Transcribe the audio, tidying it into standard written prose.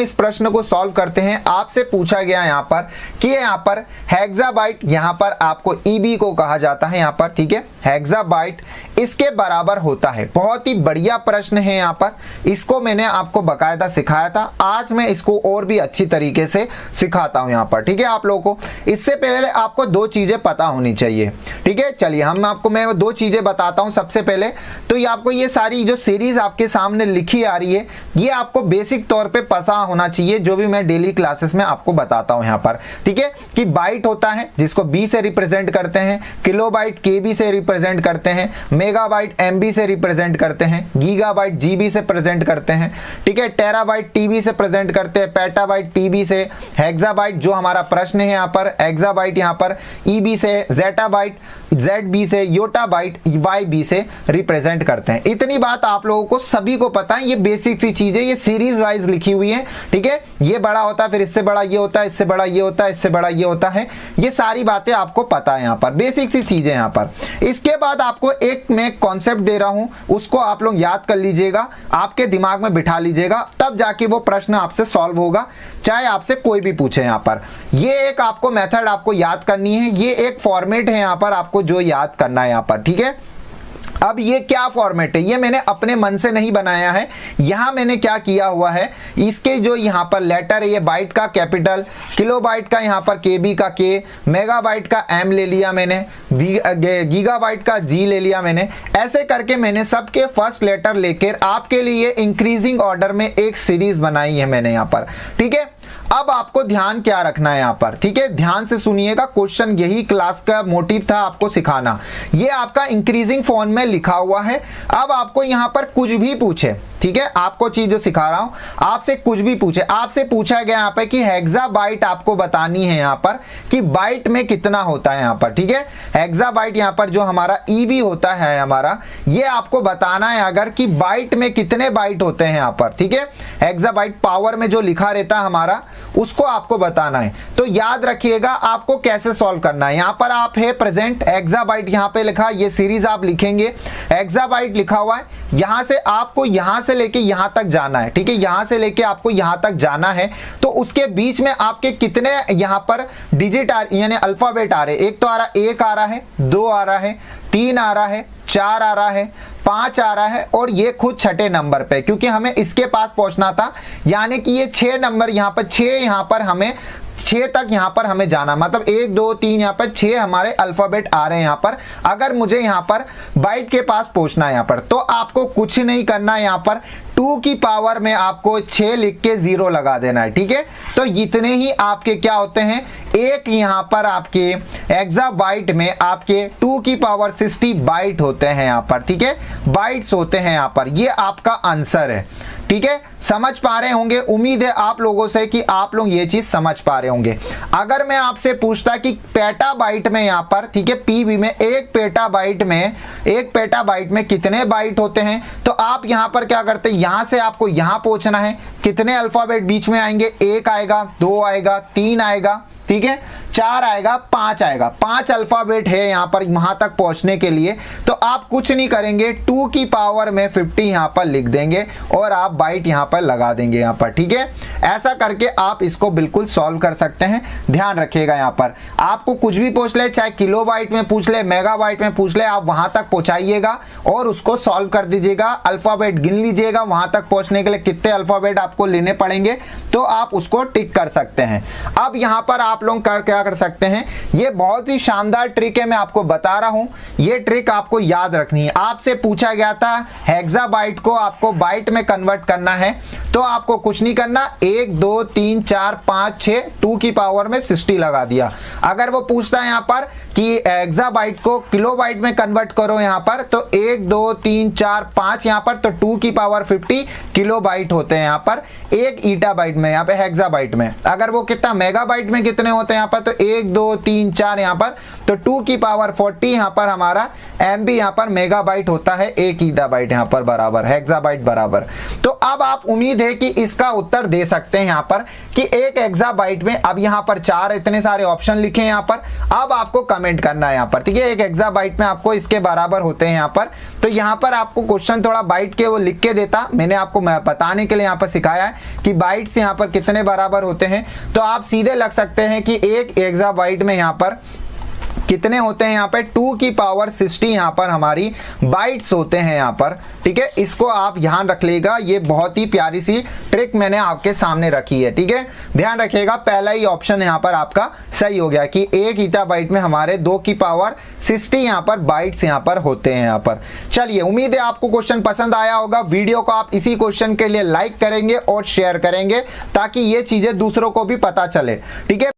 इस प्रश्न को सॉल्व करते हैं। आपसे पूछा गया यहाँ पर कि यहाँ पर हेक्साबाइट, यहाँ पर आपको ईबी को कहा जाता है यहाँ पर, ठीक है, हेक्साबाइट इसके बराबर होता है। बहुत ही बढ़िया प्रश्न है यहाँ पर, इसको मैंने आपको बकायदा सिखाया था, आज मैं इसको और भी अच्छी तरीके से सिखाता हूँ यहाँ पर, ठीक है। आप लोगों को इससे पहले आपको दो चीजें पता होनी चाहिए, ठीक है। चलिए मैं दो चीजें बताता हूँ। सबसे पहले तो ये आपको ये सारी जो सीरीज आपके सामने लिखी आ रही है, ये आपको बेसिक तौर पे पता होना चाहिए, जो भी मैं डेली क्लासेस में आपको बताता हूँ यहाँ पर, ठीक है। कि बाइट होता है जिसको बी से रिप्रेजेंट करते हैं, किलोबाइट केबी से रिप्रेजेंट करते हैं, मेगाबाइट एमबी से रिप्रेजेंट करते हैं, गीगाबाइट जीबी से प्रेजेंट करते हैं, ठीक है, टेराबाइट टीबी से प्रेजेंट करते हैं, पेटाबाइट पीबी से, हेक्साबाइट जो हमारा प्रश्न है यहाँ पर, एक्साबाइट यहाँ पर ईबी से, जेटाबाइट जेडबी से, योटाबाइट वाईबी से रिप्रेजेंट करते हैं। इतनी बात आप लोगों को सभी को पता है, ये बेसिक सी चीजें, ये सीरीज वाइज लिखी हुई है, ठीक है। ये बड़ा होता है, फिर इससे बड़ा ये होता है, इससे बड़ा ये होता है, इससे बड़ा ये होता है, ये सारी बातें आपको पता है यहाँ पर, बेसिक सी चीजें यहाँ पर। इसके बाद आपको एक मैं कॉन्सेप्ट दे रहा हूं, उसको आप लोग याद कर लीजिएगा, आपके दिमाग में बिठा लीजिएगा, तब जाके वो प्रश्न आपसे सॉल्व होगा, चाहे आपसे कोई भी पूछे यहाँ पर। ये एक आपको मेथड आपको याद करनी है, ये एक फॉर्मेट है यहाँ पर आपको जो याद करना है यहाँ पर, ठीक है। अब ये क्या फॉर्मेट है, ये मैंने अपने मन से नहीं बनाया है, यहां मैंने क्या किया हुआ है, इसके जो यहां पर लेटर है, ये बाइट का कैपिटल, किलोबाइट का यहां पर केबी का के, मेगाबाइट का एम ले लिया मैंने, गीगाबाइट का जी ले लिया मैंने, ऐसे करके मैंने सबके फर्स्ट लेटर लेकर आपके लिए इंक्रीजिंग ऑर्डर में एक सीरीज बनाई है मैंने यहां पर, ठीक है। अब आपको ध्यान क्या रखना है यहाँ पर, ठीक है, ध्यान से सुनिएगा, क्वेश्चन यही क्लास का मोटिव था आपको सिखाना। ये आपका इंक्रीजिंग फॉर्म में लिखा हुआ है। अब आपको यहाँ पर कुछ भी पूछे, ठीक है, आपको चीज जो सिखा रहा हूं, आपसे कुछ भी पूछे, आपसे पूछा गया यहाँ पे कि हेक्साबाइट आपको बतानी है यहाँ पर कि बाइट में कितना होता है यहाँ पर, ठीक है। हेक्साबाइट यहाँ पर जो हमारा ईबी होता है हमारा, ये आपको बताना है अगर कि बाइट में कितने बाइट होते हैं यहाँ पर, ठीक है। हेक्साबाइट पावर में जो लिखा रहता है हमारा, उसको आपको बताना है। तो याद रखिएगा आपको कैसे सॉल्व करना है। यहाँ पर आप है प्रेजेंट हेक्साबाइट यहाँ पे लिखा, ये सीरीज आप लिखेंगे, हेक्साबाइट लिखा हुआ है, यहां से आपको यहां से लेके यहां तक जाना है, ठीक है, यहां से लेके आपको यहां तक जाना है। तो उसके बीच में आपके कितने यहां पर डिजिट यानी अल्फाबेट आ रहे, एक तो आ रहा, एक आ रहा है, दो आ रहा है, तीन आ रहा है, चार आ रहा है, पांच आ रहा है, और ये खुद छठे नंबर पे, क्योंकि हमें इसके पास पहुंचना था, यानी कि ये 6 नंबर यहाँ पर, 6 यहाँ पर हमें 6 तक यहाँ पर हमें जाना, मतलब 1 2 3 यहाँ पर 6 हमारे अल्फाबेट आ रहे हैं यहाँ पर। अगर मुझे यहाँ पर बाइट के पास पहुंचना है यहाँ पर, तो आपको कुछ नहीं करना है, यहाँ पर 2 की पावर में आपको 6 लिख के 0 लगा देना है, ठीक है। तो इतने ही आपके क्या होते हैं, एक यहाँ पर आपके हेक्साबाइट में आपके 2 की पावर 60 बाइट होते हैं यहाँ पर, ठीक है, बाइट्स होते हैं यहाँ पर। ये आपका आंसर है, ठीक है। समझ पा रहे होंगे, उम्मीद है आप लोगों से कि आप लोग ये चीज समझ पा रहे होंगे। अगर मैं आपसे पूछता कि पेटाबाइट में यहाँ पर, ठीक है, पीबी में एक पेटाबाइट में कितने बाइट होते हैं, तो आप यहाँ पर क्या करते हैं, यहां से आपको यहां पहुंचना है, कितने अल्फाबेट बीच में आएंगे, 1 आएगा, 2 आएगा, 3 आएगा, ठीक है, 4 आएगा, 5 आएगा, 5 अल्फाबेट है यहाँ पर वहां तक पहुंचने के लिए। तो आप कुछ नहीं करेंगे, 2 की पावर में 50 यहाँ पर लिख देंगे और आप बाइट यहाँ पर लगा देंगे यहाँ पर, ठीक है। ऐसा करके आप इसको बिल्कुल सॉल्व कर सकते हैं। ध्यान रखिएगा, यहाँ पर आपको कुछ भी पूछ ले, चाहे किलोबाइट में पूछ ले, मेगाबाइट में पूछ ले, आप वहां तक पहुंचाइएगा और उसको सॉल्व कर दीजिएगा। अल्फाबेट गिन लीजिएगा, वहां तक पहुंचने के लिए कितने अल्फाबेट आपको लेने पड़ेंगे, तो आप उसको टिक कर सकते हैं। अब यहाँ पर आप लोग क्या कर सकते हैं, ये बहुत ही शानदार ट्रिक है, मैं आपको बता रहा हूं, ये ट्रिक आपको याद रखनी है। आपसे पूछा गया था हेक्साबाइट को आपको बाइट में कन्वर्ट करना है, तो आपको कुछ नहीं करना, 1 2 3 4 5 6 2 की पावर में 60 लगा दिया। अगर वो पूछता है यहाँ पर कि हेक्साबाइट को किलोबाइट में कन्वर्ट करो यहाँ पर, तो 1 2 3 4 5 यहाँ पर, तो 2 की पावर 50 किलोबाइट होते हैं यहाँ पर, एक ईटाबाइट में, यहाँ पे हेक्साबाइट में। अगर वो कितना मेगाबाइट में कितने होते हैं यहाँ पर, तो 1 2 3 4 यहाँ पर, तो 2 की पावर 40 यहाँ पर हमारा MB यहाँ पर मेगाबाइट होता है, 1 गीगाबाइट यहाँ पर बराबर, हेक्साबाइट बराबर। तो अब आप उम्मीद है कि इसका उत्तर दे सकते हैं यहाँ पर कि 1 हेक्साबाइट में, अब यहाँ पर 4 इतने सारे ऑप्शन लिखे हैं यहाँ पर, अब आपको कमेंट करना है यहाँ पर, ठीक है। 1 हेक्साबाइट में आपको इसके बराबर होते हैं यहाँ पर। तो यहाँ पर आपको क्वेश्चन थोड़ा बाइट के वो लिख के देता, मैंने आपको बताने के लिए यहाँ पर सिखाया है कि बाइट्स यहाँ पर कितने बराबर होते हैं। तो आप सीधे लग सकते हैं कि 1 हेक्साबाइट में यहाँ पर कितने होते हैं, यहाँ पे 2 की पावर 60 यहाँ पर हमारी बाइट्स होते हैं यहाँ पर, ठीक है। इसको आप ध्यान रख लेगा, ये बहुत ही प्यारी सी ट्रिक मैंने आपके सामने रखी है, ठीक है। ध्यान रखिएगा, पहला ही ऑप्शन यहाँ पर आपका सही हो गया कि 1 गीगाबाइट में हमारे 2 की पावर 60 यहाँ पर बाइट्स यहाँ पर होते हैं यहाँ पर। चलिए, उम्मीद है आपको क्वेश्चन पसंद आया होगा। वीडियो को आप इसी क्वेश्चन के लिए लाइक करेंगे और शेयर करेंगे ताकि ये चीजें दूसरों को भी पता चले, ठीक है।